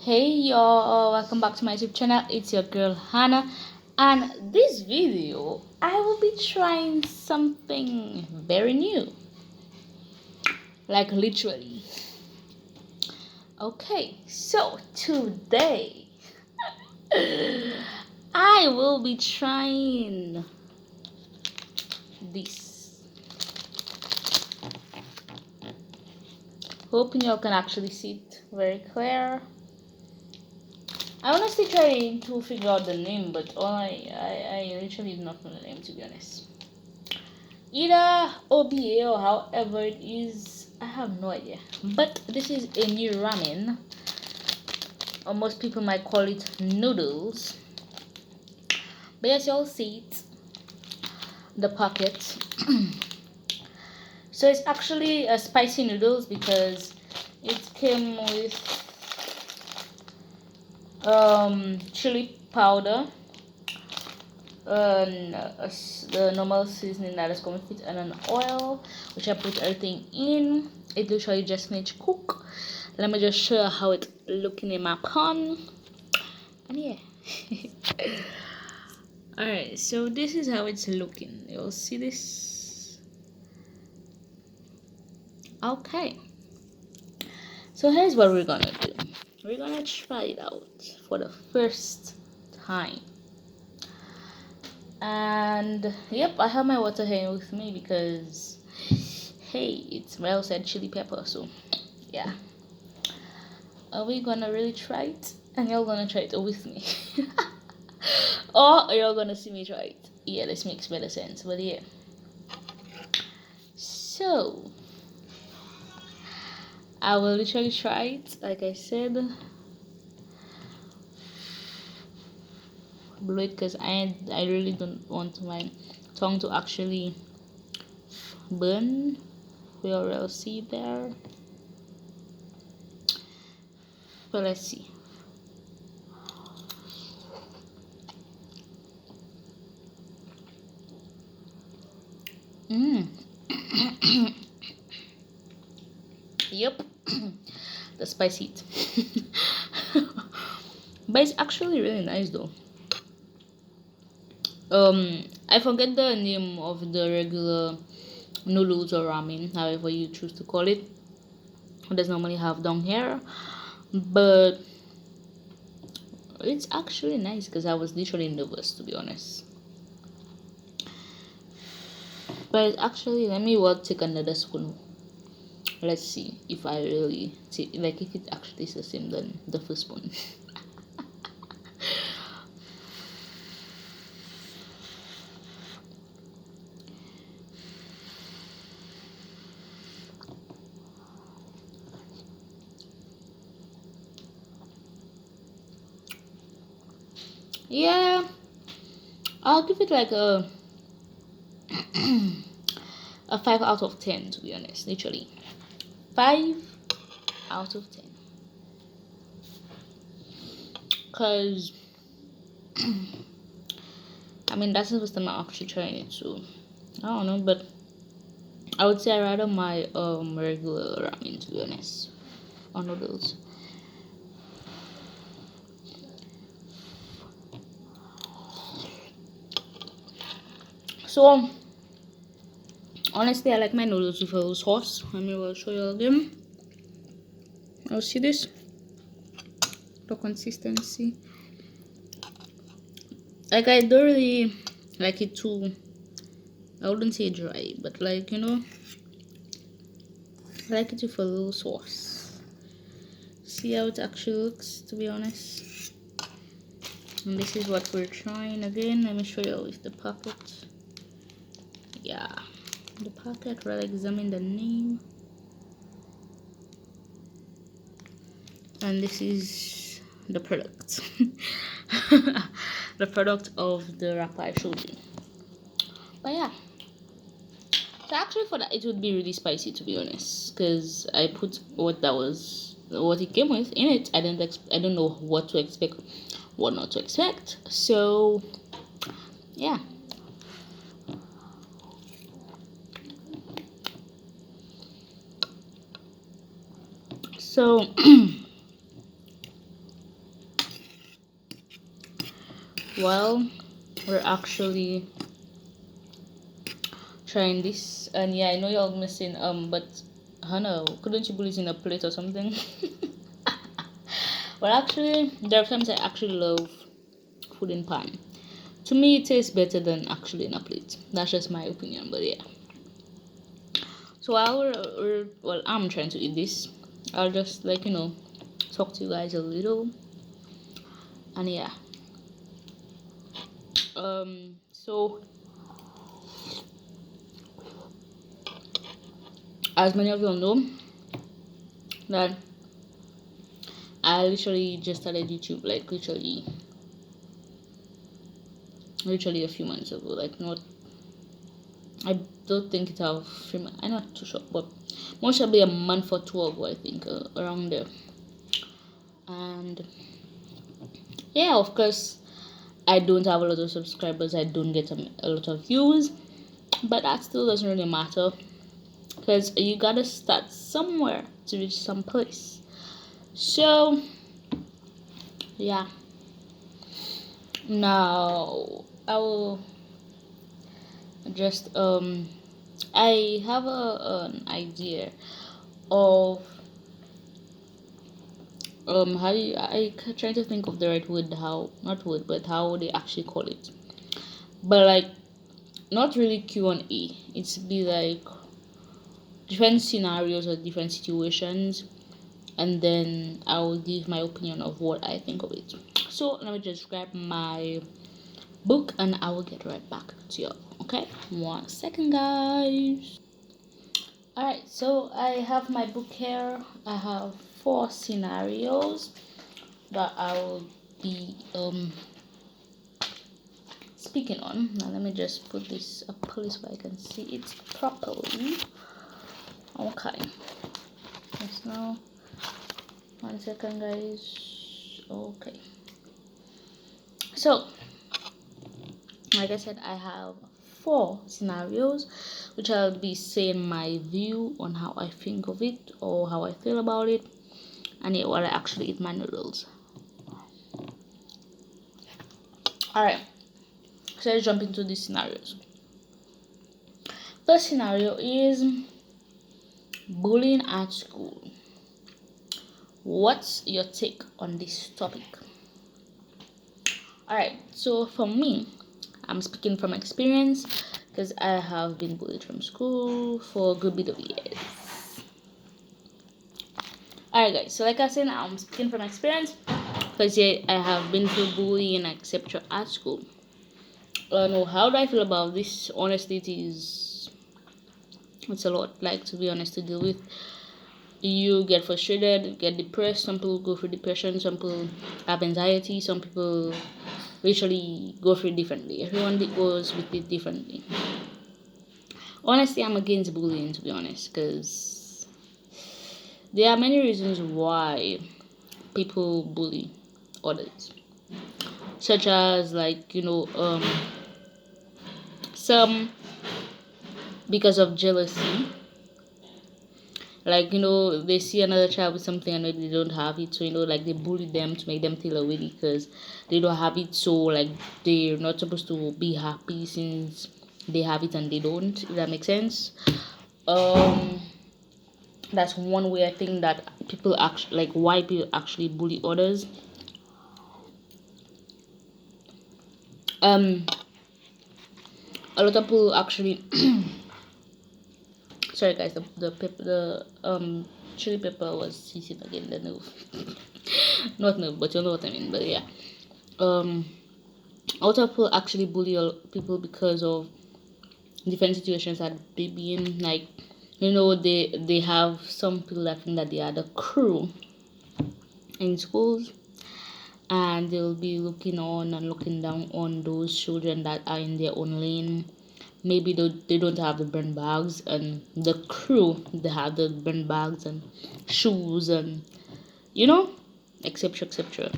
Hey y'all, welcome back to my YouTube channel. It's your girl Hannah, and this video I will be trying something very new, like literally. Okay, so today I will be trying this. Hoping y'all can actually see it very clear. I honestly trying to figure out the name, but I literally do not know the name, to be honest. Either OBA or however it is, I have no idea. But this is a new ramen, or most people might call it noodles. But yes, y'all see it, the packet. So it's actually a spicy noodles because it came with chili powder, the normal seasoning that is coming with, and an oil which I put everything in. It literally just needs to cook. Let me just show you how it looking in my pan. And yeah. Alright, so this is how it's looking. You'll see this. Okay, so here's what we're gonna do. We're gonna try it out for the first time. And yep, I have my water here with me because hey, it smells like chili pepper. So yeah, are we gonna really try it? And y'all gonna try it with me? Or you're gonna see me try it? Yeah, this makes better sense. But yeah, so I will literally try it, like I said. Blow it because I really don't want my tongue to actually burn. We'll see there. But let's see. Yep. The spicy heat. But it's actually really nice though. I forget the name of the regular noodles or ramen, however you choose to call it. It does normally have down here, but it's actually nice because I was literally nervous, to be honest. But actually, let me take another spoon. Let's see if I really like if it actually is the same than the first spoon. Yeah, I'll give it like a 5 out of 10, to be honest. Literally 5 out of 10, because I mean that's the first time I'm actually trying it, so I don't know, but I would say I rather my regular ramen, to be honest, or noodles. So honestly, I like my noodles with a little sauce. Let me will show you again. I'll see this, the consistency. Like I don't really like it too. I wouldn't say dry, but like I like it with a little sauce. See how it actually looks, to be honest. And this is what we're trying again. Let me show you with the packet. Yeah, the packet. We'll examine the name. And this is the product. The product of the wrapper I showed you. But yeah, so actually for that it would be really spicy, to be honest, because I put what it came with in it. I don't know what to expect, what not to expect. So yeah. So Well, we're actually trying this, and yeah, I know you're missing but Hannah, couldn't you put it in a plate or something? Well, actually, there are times I actually love food in pan. To me, it tastes better than actually in a plate. That's just my opinion, but yeah. So while well, I'm trying to eat this, I'll just talk to you guys a little, and yeah. So as many of you all know, that I literally just started YouTube like literally a few months ago. Like not, I don't think it have 3 months. I'm not too sure, but most probably a month or two ago. I think around there. And yeah, of course, I don't have a lot of subscribers. I don't get a lot of views, but that still doesn't really matter because you gotta start somewhere to reach some place. So yeah, now I will just I have an idea of how do you, trying to think of the right word, how not word but how they actually call it, but like not really Q&A. It's be like different scenarios or different situations, and then I will give my opinion of what I think of it. So let me just grab my book and I will get right back to you. Okay, 1 second, guys. Alright, so I have my book here. I have 4 scenarios that I will be speaking on. Now let me just put this up place so I can see it properly. Okay. Yes, now 1 second, guys. Okay. So like I said, I have 4 scenarios which I'll be saying my view on how I think of it or how I feel about it, and yeah, while I actually eat my noodles. Alright, so let's jump into these scenarios. First scenario is bullying at school. What's your take on this topic? Alright, so for me, I'm speaking from experience because I have been bullied from school for a good bit of years. Alright guys, so like I said, I'm speaking from experience because yeah, I have been through bullying etc. at school. No, how do I feel about this? Honestly, it's a lot, like, to be honest, to deal with. You get frustrated, get depressed. Some people go through depression, some people have anxiety, some people literally go through it differently. Everyone goes with it differently. Honestly, I'm against bullying, to be honest, because there are many reasons why people bully others, such as like some because of jealousy, like they see another child with something and maybe they don't have it, so like they bully them to make them feel away because they don't have it, so like they're not supposed to be happy since they have it and they don't, if that makes sense. That's one way I think that people actually, like, why people actually bully others. um a lot of people actually sorry guys, the chili pepper was hissing again, the nerve. Not nerve, but you know what I mean. But yeah, um a lot of people actually bully people because of different situations that they be in. Like, they have some people that think that they are the crew in schools, and they'll be looking on and looking down on those children that are in their own lane. Maybe they don't have the burn bags, and the crew, they have the burn bags and shoes and etc etc.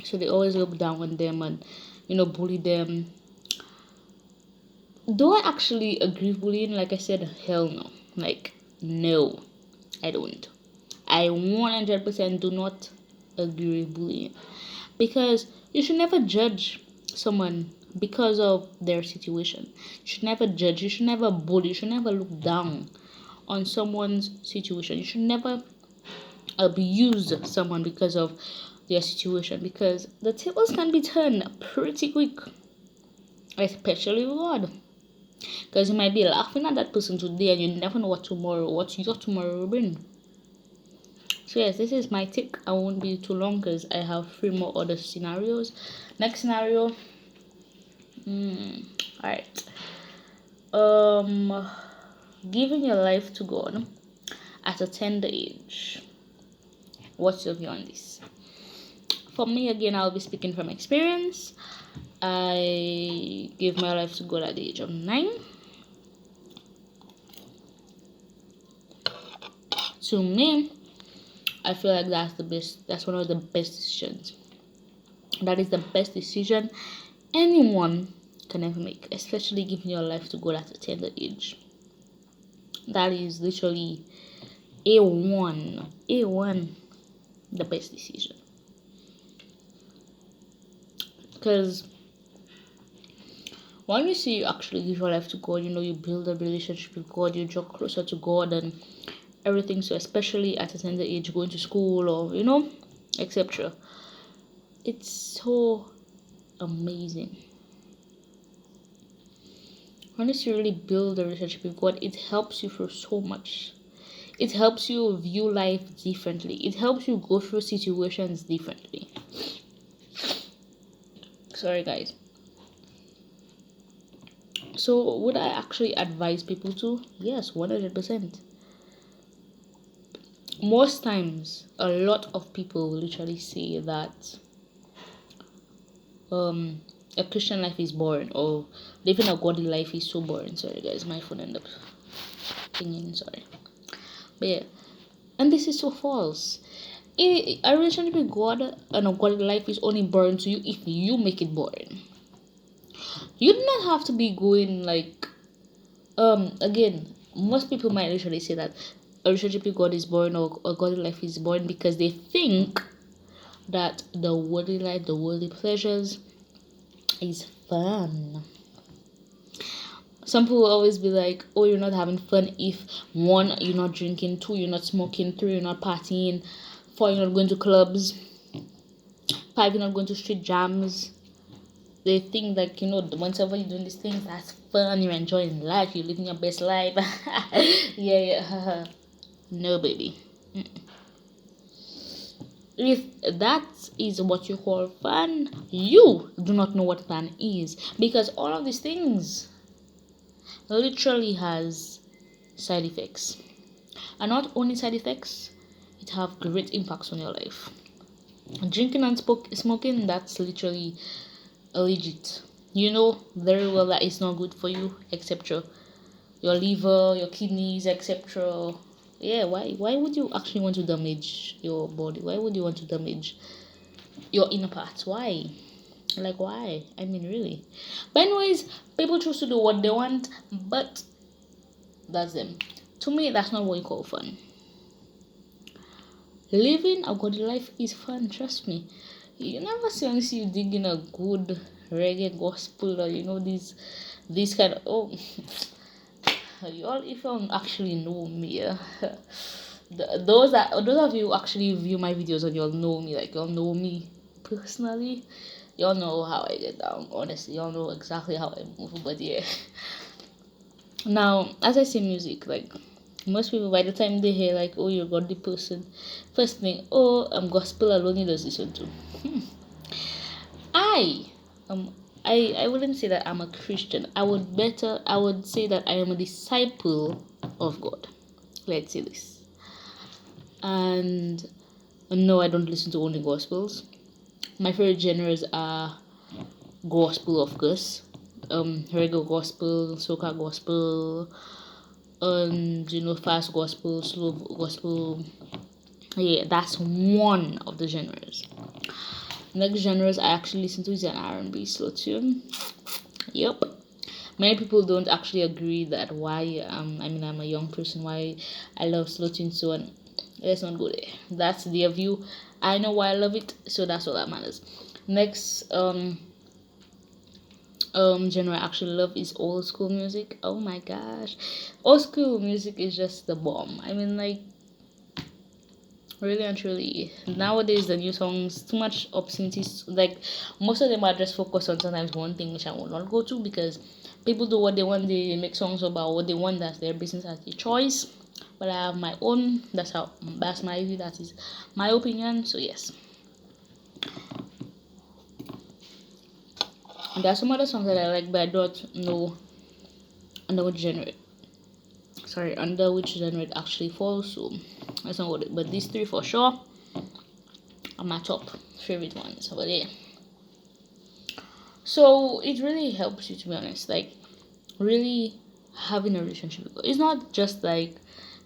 So they always look down on them and bully them. Do I actually agree with bullying? Like I said, hell no. Like, no, I don't. I 100% do not agree with bullying, because you should never judge someone because of their situation. You should never judge, you should never bully, you should never look down on someone's situation. You should never abuse someone because of their situation, because the tables can be turned pretty quick, especially with God. Because you might be laughing at that person today and you never know what your tomorrow will bring. So yes, this is my take. I won't be too long because I have 3 more other scenarios. Next scenario. Alright. Giving your life to God at a tender age. What's your view on this? For me, again, I'll be speaking from experience. I gave my life to God at the age of 9. To me, I feel like that's the best. That's one of the best decisions. That is the best decision anyone can ever make, especially giving your life to God at a tender age. That is literally A1, the best decision. Because when you see you actually give your life to God, you build a relationship with God, you draw closer to God and everything. So especially at a tender age, going to school or etc. It's so amazing. Once you really build a relationship with God, it helps you for so much. It helps you view life differently. It helps you go through situations differently. Sorry, guys. So, would I actually advise people to? Yes, 100%. Most times, a lot of people will literally say that a Christian life is boring or living a godly life is so boring. Sorry, guys, my phone ended up pinging. Sorry. But yeah, and this is so false. A relationship with God and a godly life is only boring to you if you make it boring. You do not have to be going like again, most people might literally say that a relationship with God is boring or a godly life is boring because they think that the worldly life, the worldly pleasures is fun. Some people will always be like, oh, you're not having fun if 1, you're not drinking, 2, you're not smoking, 3, you're not partying, 4, you're not going to clubs, 5, you're not going to street jams. They think like, whenever you're doing these things, that's fun, you're enjoying life, you're living your best life. yeah. No, baby. If that is what you call fun, you do not know what fun is, because all of these things literally has side effects, and not only side effects, it have great impacts on your life. Drinking and smoking, that's literally legit. You know very well that it's not good for you, etc. Your liver, your kidneys, etc. Yeah, why would you actually want to damage your body? Why would you want to damage your inner parts? Why? Like, why? I mean, really. But anyways, people choose to do what they want, but that's them. To me, that's not what you call fun. Living a godly life is fun, trust me. You never see you digging a good reggae gospel or these kind of y'all, if you actually know me, those of you who actually view my videos and y'all know me, like y'all know me personally, y'all know how I get down. Honestly, y'all know exactly how I move. But yeah, now as I say music, like most people, by the time they hear like, oh, you're a godly person, first thing, oh, gospel alone, he does listen to. I um I wouldn't say that I'm a Christian. I would say that I am a disciple of God. Let's say this. And no, I don't listen to only gospels. My favorite genres are gospel, of course, reggae gospel, soca gospel, and fast gospel, slow gospel. Yeah, that's one of the genres. Next genres I actually listen to is an R&B slow tune. Yep. Many people don't actually agree that why I'm a young person, why I love slow tunes. So, and let's not go there. That's their view. I know why I love it, so that's all that matters. Next genre I actually love is old school music. Oh my gosh, old school music is just the bomb. I mean, like, really and truly, nowadays the new songs too much obscenities. Like, most of them are just focused on sometimes one thing, which I will not go to because people do what they want. They make songs about what they want. That's their business, that's their choice. But I have my own. That's my view. That is my opinion. So yes, and there are some other songs that I like, but I don't know under which genre. Sorry, under which genre it actually falls. So that's not what it. But these three for sure are my top favorite ones. But yeah. So it really helps you, to be honest. Like, really having a relationship with God. It's not just like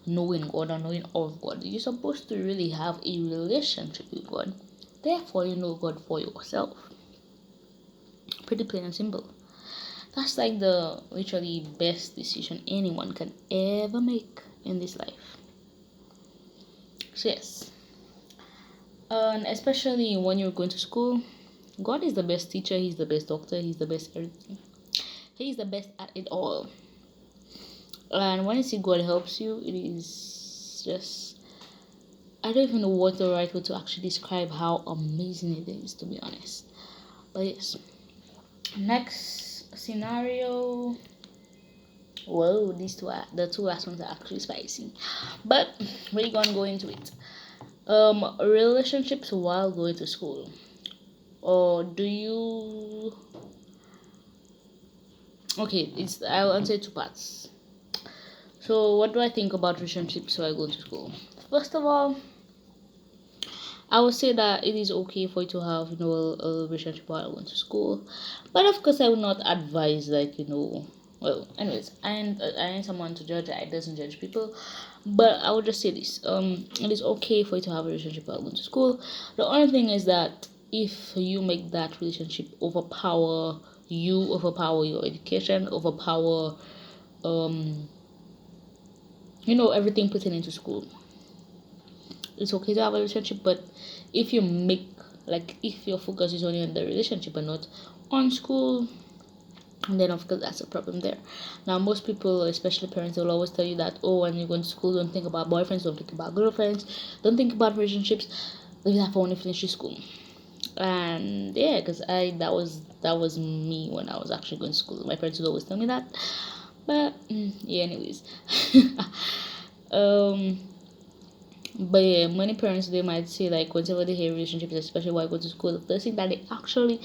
knowing God or knowing of God. You're supposed to really have a relationship with God. Therefore, you know God for yourself. Pretty plain and simple. That's like the literally best decision anyone can ever make in this life. So yes. And especially when you're going to school, God is the best teacher, He's the best doctor, He's the best everything. He's the best at it all. And when you see God helps you, it is just, I don't even know what the right way to actually describe how amazing it is, to be honest. But yes, next scenario. Whoa, these two are the two last ones are actually spicy, but we're gonna go into it. Relationships while going to school, or do you? Okay, it's I'll answer two parts. So, what do I think about relationships while going to school? First of all, I would say that it is okay for you to have, a relationship while going to school, but of course, I would not advise, like, Well, anyways, I ain't someone to judge. I doesn't judge people, but I would just say this: it is okay for you to have a relationship while going to school. The only thing is that if you make that relationship overpower your education, overpower um, everything pertaining to school, it's okay to have a relationship, but if you make if your focus is only on the relationship and not on school, then of course that's a problem there. Now most people, especially parents, will always tell you that, oh, when you go to school, don't think about boyfriends, don't think about girlfriends, don't think about relationships, leave that for when you finish school. And yeah, because I that was me when I was actually going to school. My parents would always tell me that, but yeah, anyways. um But yeah, many parents, they might say, like, whenever they hear relationships, especially while I go to school, the first thing that they actually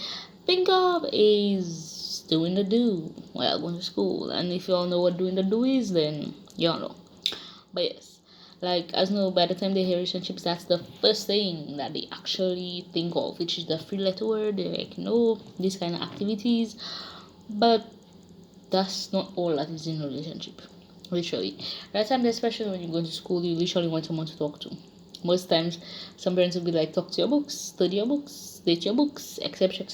think of is doing the do while going to school. And if you all know what doing the do is, then you all know. But yes, like, as you know, by the time they hear relationships, that's the first thing that they actually think of, which is the three letter word. They're like, no, these kind of activities. But that's not all that is in a relationship. Literally. Right time, especially when you go to school, you literally want someone to talk to. Most times, some parents will be like, talk to your books, study your books, date your books, etc.,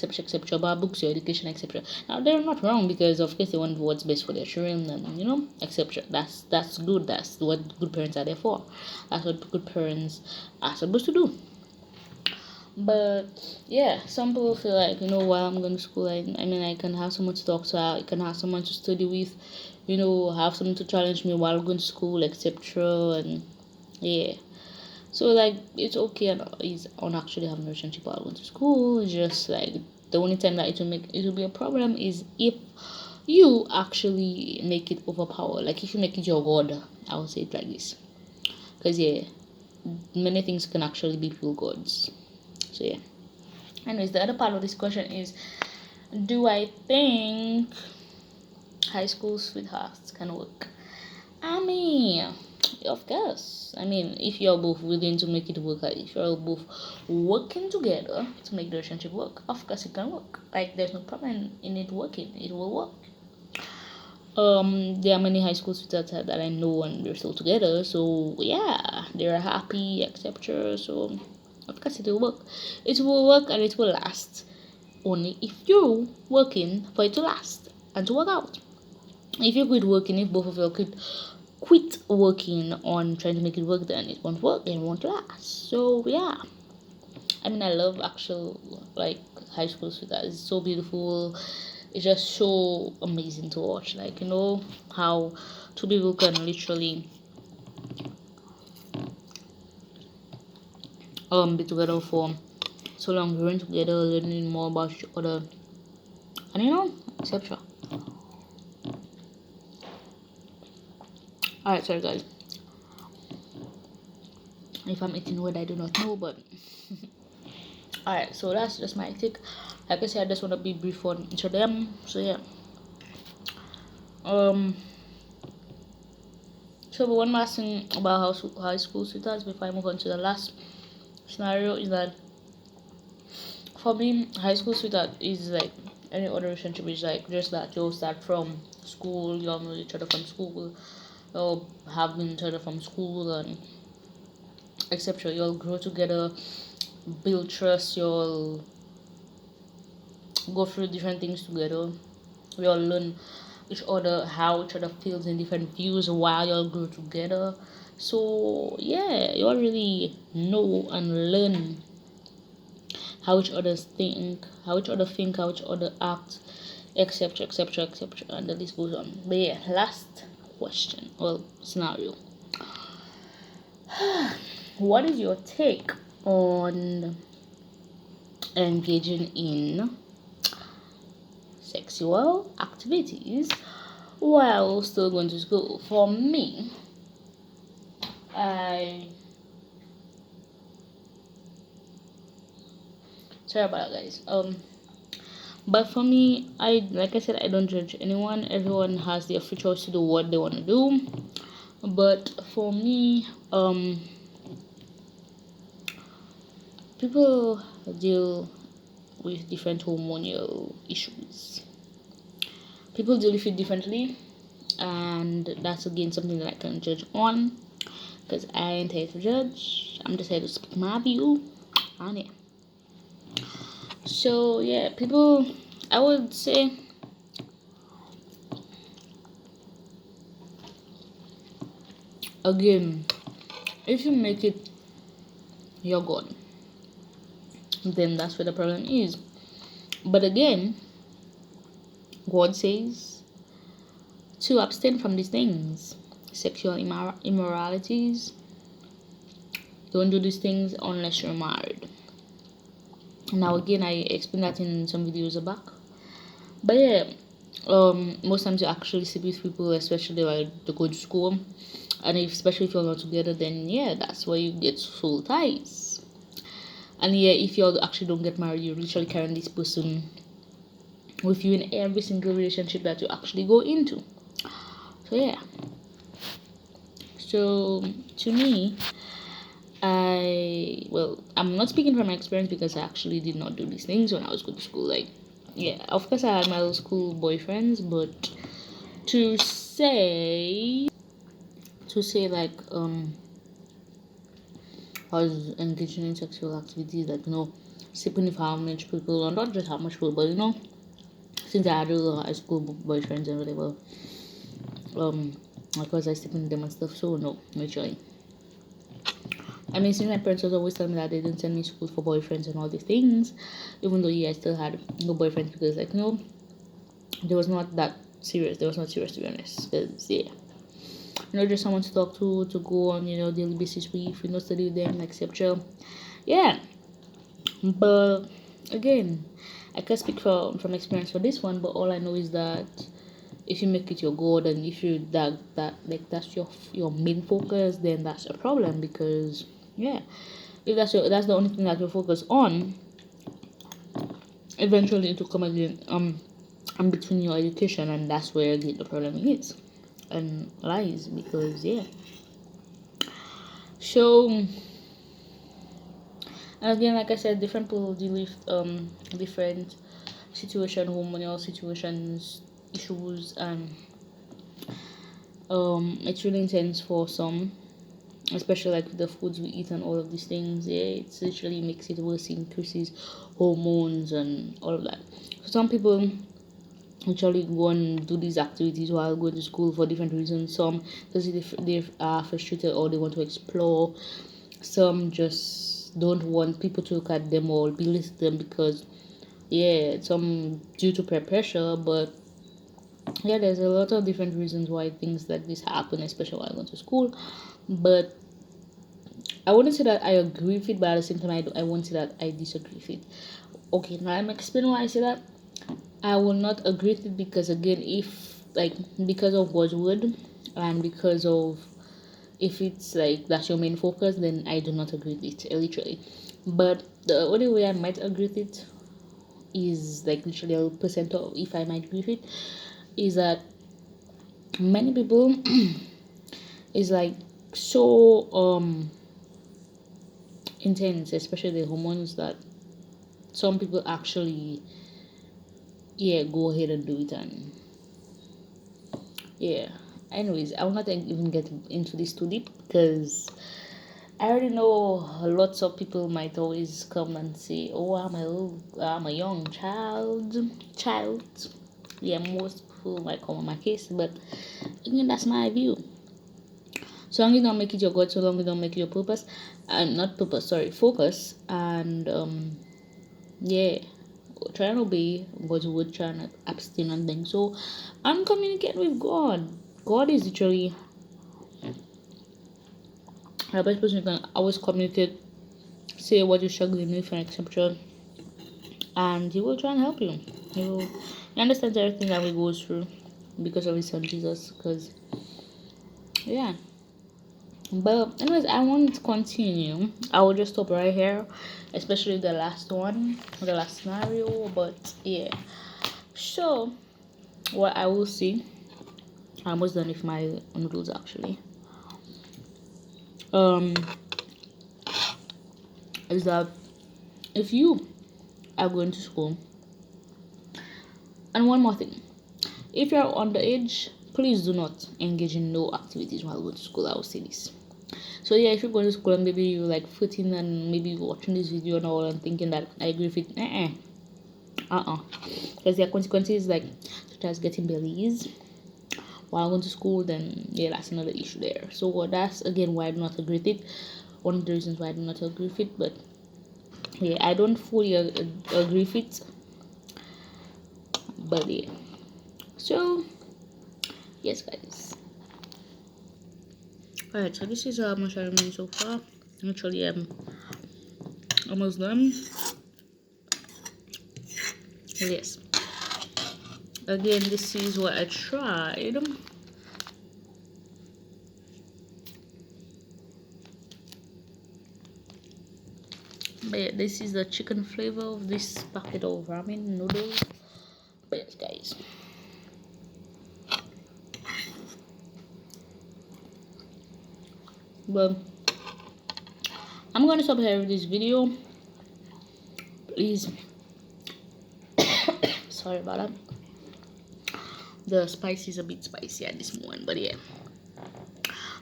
about books, your education, etc. Now, they're not wrong because, of course, they want what's best for their children and, etc. That's good. That's what good parents are there for. That's what good parents are supposed to do. But yeah, some people feel like, while I'm going to school, I mean, I can have someone to talk to, I can have someone to study with, have someone to challenge me while going to school, etc. And yeah, so like it's okay and is on actually having a relationship while going to school. It's just like the only time that it will be a problem is if you actually make it overpower. Like if you make it your god, I would say it like this. Because yeah, many things can actually be people gods. So yeah. Anyways, the other part of this question is, do I think high school sweethearts can work? I mean, of course. I mean, if you're both willing to make it work, like if you're both working together to make the relationship work, of course it can work. Like there's no problem in it working. It will work. There are many high school sweethearts that I know and they're still together. So yeah, they're happy, etc. So of course it will work. It will work and it will last only if you're working for it to last and to work out. If you quit working, if both of you could quit working on trying to make it work, then it won't work and it won't last. So yeah, I mean, I love actual like high school sweethearts. It's so beautiful. It's just so amazing to watch. Like, you know how two people can literally be together for so long, growing together, learning more about each other, and etc. Alright, sorry guys. If I'm eating what I do not know, but alright, so that's just my take. Like I said, I just want to be brief on each of them. So yeah. Um so one last thing about high school sweethearts before I move on to the last scenario is that for me, high school sweetheart is like any other relationship. Is like just that you'll start from school, you'll know each other from school, you'll have been each other from school, and etc. You'll grow together, build trust, you'll go through different things together. You'll learn each other, how each other feels in different views while y'all grow together. So yeah, you'll really know and learn how each other think, how each other act, etc., etc., etc., and the list goes on. But yeah, last question, well, scenario. What is your take on engaging in sexual activities while still going to school? For me, I sorry about that, guys. But for me, I like I said, I don't judge anyone. Everyone has their free choice to do what they want to do. But for me, people deal with different hormonal issues. People deal with it differently, and that's again something that I can judge on because I ain't here to judge. I'm just here to speak my view on it. So yeah, people, I would say again, if you make it your god, then that's where the problem is. But again, God says to abstain from these things, sexual immoralities. Don't do these things unless you're married. Now again, I explained that in some videos back. But yeah, most times you actually sleep with people, especially while they go to school, and especially if you're not together, then yeah, that's where you get soul ties. And yeah, if you actually don't get married, you're literally carrying this person with you in every single relationship that you actually go into. So yeah. So to me, I'm not speaking from my experience because I actually did not do these things when I was going to school. Like, yeah, of course I had my little school boyfriends, but to say, like, I was engaging in sexual activities, like, sleeping with how much people, or not just how much people, but since I had little high school boyfriends and whatever, of course I sleeping with them and stuff, so no, literally. I mean, since my parents was always telling me that they didn't send me to school for boyfriends and all these things, even though yeah, I still had no boyfriends because like there was not that serious. There was not serious to be honest. Because yeah, just someone to talk to go on daily basis with, study with them, etc. Yeah, but again, I can't speak from experience for this one, but all I know is that if you make it your goal and if you that like that's your main focus, then that's a problem because yeah, if that's the only thing that you focus on, eventually it will come again in between your education, and that's where the problem is and lies because yeah. So and again, like I said, different people deal with different situation, hormonal situations, issues, and it's really intense for some, especially like the foods we eat and all of these things. Yeah, it literally makes it worse, increases hormones and all of that. So some people actually go and do these activities while going to school for different reasons. Some because they are frustrated or they want to explore. Some just don't want people to look at them or belittle them because yeah, some due to peer pressure, but yeah, there's a lot of different reasons why things like this happen, especially when I go to school. But I wouldn't say that I agree with it, but at the same time, I won't say that I disagree with it. Okay, now I'm explaining why I say that. I will not agree with it because, again, if like because of God's word and because of if it's like that's your main focus, then I do not agree with it, literally. But the only way I might agree with it is like literally a percent of if I might agree with it is that many people is like so intense, especially the hormones, that some people actually yeah go ahead and do it. And yeah, anyways, I will not even get into this too deep because I already know lots of people might always come and say, "Oh, I'm a young child." Yeah, most people might come on my case, but again, that's my view. So long as you don't make it your God, so long as you don't make it your purpose, and not purpose, sorry, focus, and yeah, try and obey God's word, try and abstain and things. So I'm communicating with God. God is literally the best person you can always communicate. Say what you're struggling with, and etc. And He will try and help you. He understands everything that we go through because of His Son Jesus. Because yeah. But anyways, I want to continue. I will just stop right here, especially the last one, the last scenario. But yeah. So what I will see, I'm almost done with my noodles actually. Um, is that if you are going to school, and one more thing, if you are underage, please do not engage in no activities while going to school. I will say this. So yeah, if you're going to school and maybe you're like 14 and maybe you're watching this video and all and thinking that I agree with it, because there are consequences like such as getting bellies while going to school, then yeah, that's another issue there. So that's again why I do not agree with it. One of the reasons why I do not agree with it, but yeah, I don't fully agree with it, but yeah. So yes, guys. Alright, so this is how much I remember so far. Actually, I'm almost done. Yes. Again, this is what I tried. But yeah, this is the chicken flavor of this packet of ramen noodles. But yes, guys. Well, I'm gonna stop here with this video. Please, sorry about that. The spice is a bit spicy at this moment, but yeah.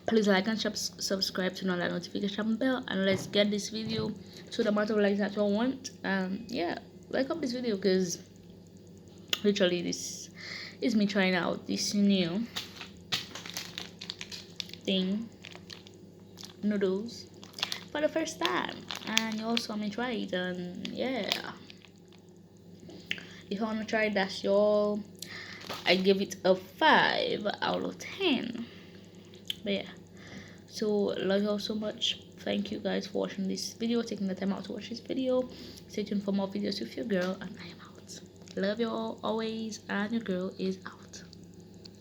Please like and subscribe to know that notification bell, and let's get this video to the amount of likes that you want. Yeah, like up this video because literally this is me trying out this new thing, noodles, for the first time, and you also want me try it. And yeah, if you want to try it, that's y'all. I give it a 5 out of 10. But yeah, so love y'all so much. Thank you guys for watching this video, taking the time out to watch this video. Stay tuned for more videos with your girl, and I am out. Love y'all always, and your girl is out.